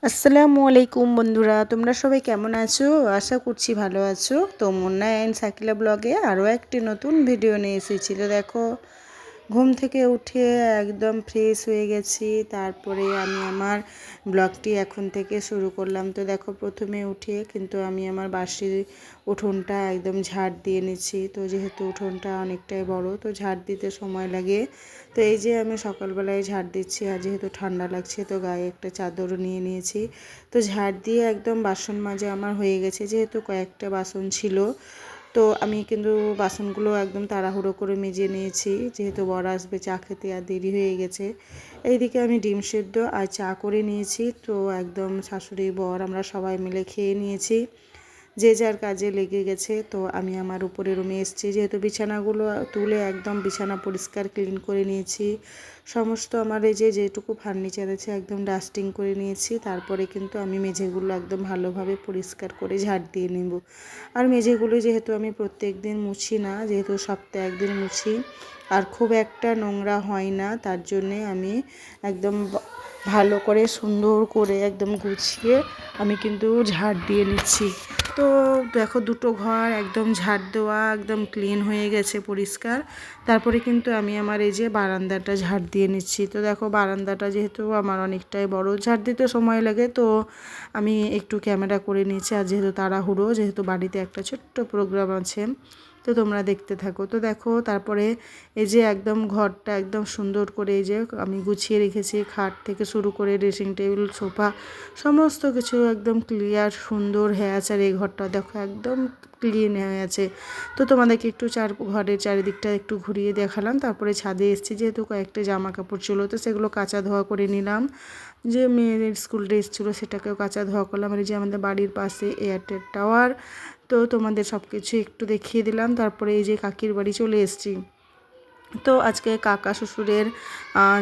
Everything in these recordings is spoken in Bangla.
আসসালামু আলাইকুম বন্ধুরা, তোমরা সবাই কেমন আছো? আশা করছি ভালো আছো। তো মুন্না অ্যান্ড সাকিলা ব্লগে আরও একটি নতুন ভিডিও নিয়ে এসেছি। তো দেখো, ঘুম থেকে উঠে একদম ফ্রেশ হয়ে গেছি। তারপরে আমি আমার ব্লগটি এখন থেকে শুরু করলাম। তো দেখো, প্রথমে উঠে কিন্তু আমি আমার বাসি উঠোনটা একদম ঝাড় দিয়ে নিচ্ছি। তো যেহেতু উঠোনটা অনেকটাই বড়, তো ঝাড় দিতে সময় লাগে। তো এই যে আমি সকালবেলায় ঝাড় দিচ্ছি, আর যেহেতু ঠান্ডা লাগছে তো গায়ে একটা চাদরও নিয়ে নিয়েছি। তো ঝাড় দিয়ে একদম বাসন মাজা আমার হয়ে গেছে, যেহেতু কয়েকটা বাসন ছিল। তো আমি কিন্তু বাসনগুলো একদম তাড়াহুড়ো করে মেজে নিয়েছি, যেহেতু বর আসবে চা খেতে আর দেরি হয়ে গেছে। এইদিকে আমি ডিম সেদ্ধ আর চা করে নিয়েছি। তো একদম শাশুড়ি বর আমরা সবাই মিলে খেয়ে নিয়েছি, যে যার কাজে লেগে গেছে। তো আমি আমার উপরে রুমে এসেছি, যেহেতু বিছানাগুলো তুলে একদম বিছানা পরিষ্কার ক্লিন করে নিয়েছি। সমস্ত আমার এই যেটুকু ফার্নিচার আছে একদম ডাস্টিং করে নিয়েছি। তারপরে কিন্তু আমি মেঝেগুলো একদম ভালোভাবে পরিষ্কার করে ঝাড় দিয়ে নেব। আর মেঝেগুলো যেহেতু আমি প্রত্যেক দিন মুছি না, যেহেতু সপ্তাহে একদিন মুছি, আর খুব একটা নোংরা হয় না, তার জন্যে আমি একদম ভালো করে সুন্দর করে একদম গুছিয়ে আমি কিন্তু ঝাড় দিয়ে নিচ্ছি। তো দেখো, দুটো ঘর একদম ঝাড় দেওয়া একদম ক্লিন হয়ে গেছে, পরিষ্কার। তারপরে কিন্তু আমি আমার এই যে বারান্দাটা ঝাড় দিয়ে নিচ্ছি। তো দেখো, বারান্দাটা যেহেতু আমার অনেকটাই বড়, ঝাড় দিতে সময় লাগে, তো আমি একটু ক্যামেরা করে নিয়েছি। আর যেহেতু তাড়াহুড়ো, যেহেতু বাড়িতে একটা ছোট্ট প্রোগ্রাম আছে, তো তোমরা দেখতে থাকো। তো দেখো, তারপরে এই যে একদম ঘরটা একদম সুন্দর করে এই যে আমি গুছিয়ে রেখেছি, খাট থেকে শুরু করে ড্রেসিং টেবিল, সোফা, সমস্ত কিছু একদম ক্লিয়ার সুন্দর হয়ে আছে। আর এই ঘরটা দেখো একদম ক্লিন হয়ে আছে। তো তোমাদেরকে একটু ঘরের চারিদিকটা একটু ঘুরিয়ে দেখালাম। তারপরে ছাদে এসেছি, যেহেতু কয়েকটা জামা কাপড় ছিল, তো সেগুলো কাচা ধোয়া করে নিলাম। যে মেয়ের স্কুল ড্রেস ছিল সেটাকেও কাচা ধোয়া করলাম। আর এই যে আমাদের বাড়ির পাশে এয়ারটেল টাওয়ার, তো তোমাদের সব কিছু একটু দেখিয়ে দিলাম। তারপরে এই যে কাকির বাড়ি চলে এসেছি। তো আজকে কাকা শ্বশুরের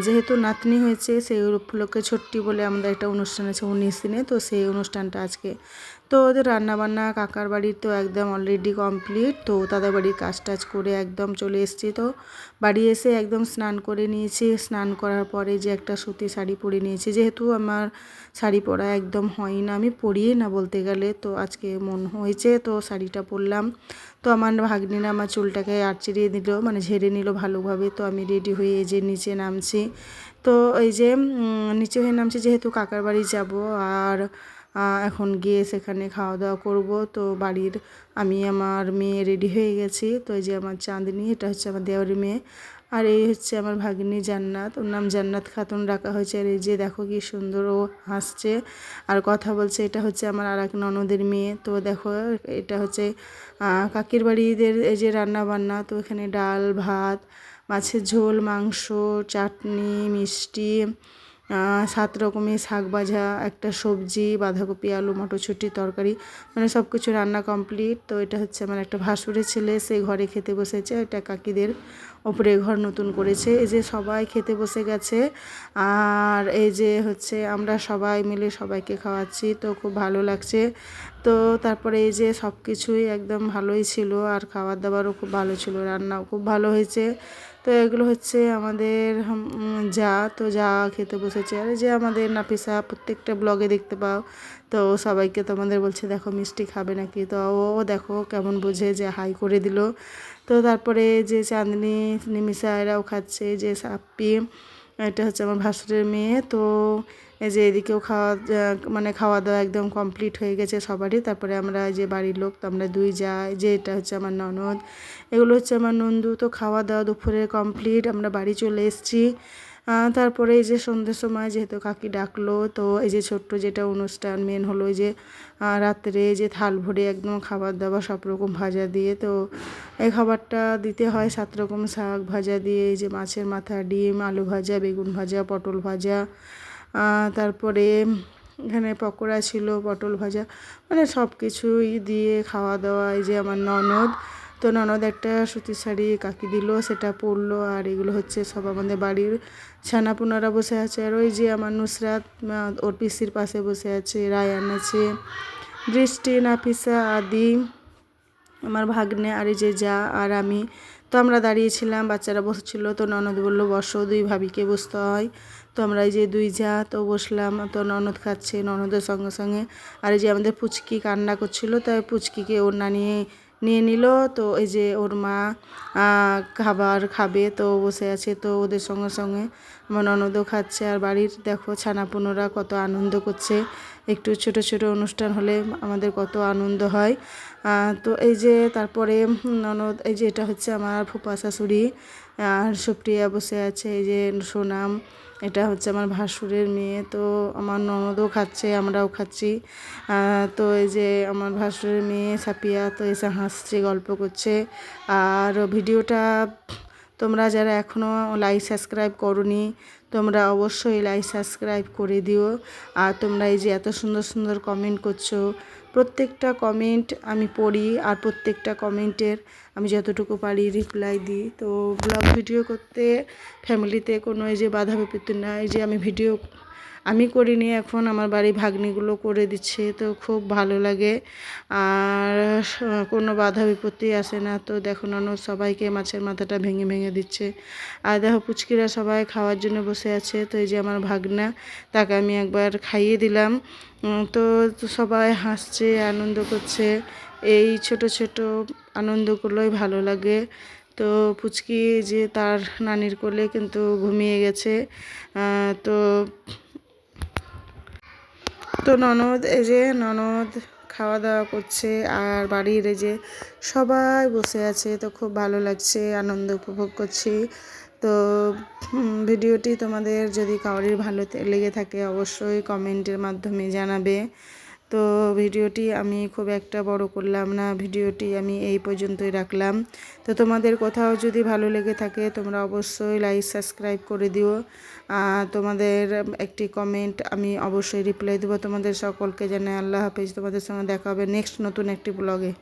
যেহেতু নাতনি হয়েছে, সেই উপলক্ষে ছুটি বলে আমাদের একটা অনুষ্ঠান আছে 19 দিনে, তো সেই অনুষ্ঠানটা আজকে। তো ওদের রান্নাবান্না কাকার বাড়ির তো একদম অলরেডি কমপ্লিট। তো তাদের বাড়ির কাজ টাজ করে একদম চলে এসেছি। তো বাড়ি এসে একদম স্নান করে নিয়েছি। স্নান করার পরে যে একটা সুতি শাড়ি পরে নিয়েছি, যেহেতু আমার শাড়ি পরা একদম হয় না, আমি পরিই না বলতে গেলে, তো আজকে মন হয়েছে তো শাড়িটা পরলাম। তো আমার ভাগ্নিরা আমার চুলটাকে আঁচড়িয়ে দিল, মানে ঝেড়ে নিল ভালোভাবে। তো আমি রেডি হয়ে এই যে নিচে নামছি। তো এই যে নিচে হয়ে নামছি, যেহেতু কাকার বাড়ি যাব, আর এখন গিয়ে সেখানে খাওয়া দাওয়া করব। তো বাড়ির আমি আমার মেয়ে রেডি হয়ে গেছি। তো এই যে আমার চাঁদনি, এটা হচ্ছে আমার দেওরের মেয়ে। আর এই হচ্ছে আমার ভাগ্নি জান্নাত, ওর নাম জান্নাত খাতুন রাখা হয়েছে। আর এই যে দেখো কি সুন্দর ও হাসছে আর কথা বলছে। এটা হচ্ছে আমার আর এক ননদের মেয়ে। তো দেখো, এটা হচ্ছে কাকির বাড়িদের এই যে রান্না বান্না। তো এখানে ডাল, ভাত, মাছের ঝোল, মাংস, চাটনি, মিষ্টি, 7 রকমের শাক ভাজা, একটা সবজি, বাঁধাকপি, আলু, মটরশুঁটি তরকারি, মানে সব কিছু রান্না কমপ্লিট। তো এটা হচ্ছে আমার একটা ভাসুরের ছেলে, সে ঘরে খেতে বসেছে। এটা কাকিদের ওপরে ঘর নতুন করেছে। এই যে সবাই খেতে বসে গেছে, আর এই যে হচ্ছে আমরা সবাই মিলে সবাইকে খাওয়াচ্ছি, তো খুব ভালো লাগছে। তো তারপরে এই যে সব কিছুই একদম ভালোই ছিল, আর খাবার দাবারও খুব ভালো ছিল, রান্নাও খুব ভালো হয়েছে। তো এগুলো হচ্ছে আমাদের যা, তো যা খেতে বসেছে। আর যে আমাদের নাফিসা প্রত্যেকটা ব্লগে দেখতে পাও, তো সবাইকে তোমাদের বলছে দেখো মিষ্টি খাবে নাকি, তো ও দেখো কেমন বোঝে, যে হাই করে দিল। তো তারপরে যে চাঁদনি, নিমিষা এরাও খাচ্ছে, যে সাপ্পি, এটা হচ্ছে আমার ভাসুরের মেয়ে। তো এই যে এদিকেও মানে খাওয়া দাওয়া একদম কমপ্লিট হয়ে গেছে সবারই। তারপরে আমরা যে বাড়ির লোক, তো আমরা দুই যাই, যে এটা হচ্ছে আমার ননদ, এগুলো হচ্ছে আমার নন্দু। তো খাওয়া দাওয়া দুপুরের কমপ্লিট, আমরা বাড়ি চলে এসেছি। তারপরে এই যে সন্ধ্যের সময় যেহেতু কাকি ডাকলো, তো এই যে ছোট্ট যেটা অনুষ্ঠান মেন হলো, এই যে রাত্রে যে থাল ভরে একদম খাবার দাবার সব রকম ভাজা দিয়ে, তো এই খাবারটা দিতে হয় 7 রকম শাক ভাজা দিয়ে, এই যে মাছের মাথা, ডিম, আলু ভাজা, বেগুন ভাজা, পটল ভাজা, তারপরে এখানে পকোড়া ছিল, পটল ভাজা, মানে সব কিছুই দিয়ে খাওয়া দাওয়া। এই যে আমার ননদ, তো ননদ একটা সুতির শাড়ি কাকি দিল, সেটা পরলো। আর এগুলো হচ্ছে সব আমাদের বাড়ির ছানাপোনারা বসে আছে। আর ওই যে আমার নুসরাত ওর পিসির পাশে বসে আছে, রায়ান আছে, বৃষ্টি, নাফিসা, আদি, আমার ভাগ্নে, আর এই যে যা আর আমি। তো আমরা দাঁড়িয়েছিলাম, বাচ্চারা বসেছিল, তো ননদ বললো বসো, দুই ভাবিকে বসতে হয়। তো আমরা এই যে দুই যা তো বসলাম, তো ননদ খাচ্ছে, ননদের সঙ্গে সঙ্গে আর এই যে আমাদের পুচকি কান্না করছিল, তাই পুচকিকে ওড়না নিয়ে নিয়ে নিল। তো এই যে ওর মা খাবার খাবে, তো বসে আছে, তো ওদের সঙ্গে সঙ্গে আমার ননদও খাচ্ছে। আর বাড়ির দেখো ছানাপুনোরা কত আনন্দ করছে, একটু ছোট ছোট অনুষ্ঠান হলে আমাদের কত আনন্দ হয়। তো এই যে তারপরে ননদ, এই যে এটা হচ্ছে আমার ফুপা শাশুড়ি, আর সুপ্রিয়া বসে আছে, এই যে সোনাম, এটা হচ্ছে আমার ভাসুরের মেয়ে। তো আমার ননদও খাচ্ছে, আমরাও খাচ্ছি। তো এই যে আমার ভাসুরের মেয়ে সাপিয়া তো এসে হাসছে, গল্প করছে। আর ভিডিওটা তোমরা যারা এখনও লাইক সাবস্ক্রাইব করোনি, তোমরা অবশ্যই লাইক সাবস্ক্রাইব করে দিও। আর তোমরা এই যে এত সুন্দর সুন্দর কমেন্ট করছো, প্রত্যেকটা কমেন্ট আমি পড়ি, আর প্রত্যেকটা কমেন্টের আমি যতটুকু পারি রিপ্লাই দিই। তো ব্লগ ভিডিও করতে ফ্যামিলিতে কোনো এই যে বাধা বিপত্তি না, এই যে আমি ভিডিও আমি করিনি, এখন আমার বাড়ি ভাগ্নিগুলো করে দিচ্ছে, তো খুব ভালো লাগে। আর কোনো বাধা বিপত্তি আসে না। তো দেখো ননদ সবাইকে মাছের মাথাটা ভেঙে ভেঙে দিচ্ছে। আর দেখো পুচকিরা সবাই খাওয়ার জন্য বসে আছে। তো এই যে আমার ভাগনা, তাকে আমি একবার খাইয়ে দিলাম। তো সবাই হাসছে, আনন্দ করছে, এই ছোট ছোট আনন্দগুলোই ভালো লাগে। তো পুচকি যে তার নানির কোলে কিন্তু ঘুমিয়ে গেছে। তো তো ননদ, এই যে ননদ খাওয়া দাওয়া করছে, আর বাড়ির এই যে সবাই বসে আছে, তো খুব ভালো লাগছে, আনন্দ উপভোগ করছি। তো ভিডিওটি তোমাদের যদি কারোর ভালো লেগে থাকে অবশ্যই কমেন্টের মাধ্যমে জানাবে। তো ভিডিওটি আমি খুব একটা বড় করলাম না, ভিডিওটি আমি এই পর্যন্তই রাখলাম। তো তোমাদের কোথাও যদি ভালো লেগে থাকে তোমরা অবশ্যই লাইক সাবস্ক্রাইব করে দিও। তোমাদের একটি কমেন্ট আমি অবশ্যই রিপ্লাই দেবো। তোমাদের সকলকে জানাই আল্লাহ হাফেজ। তোমাদের সঙ্গে দেখা হবে নেক্সট নতুন একটি ব্লগে।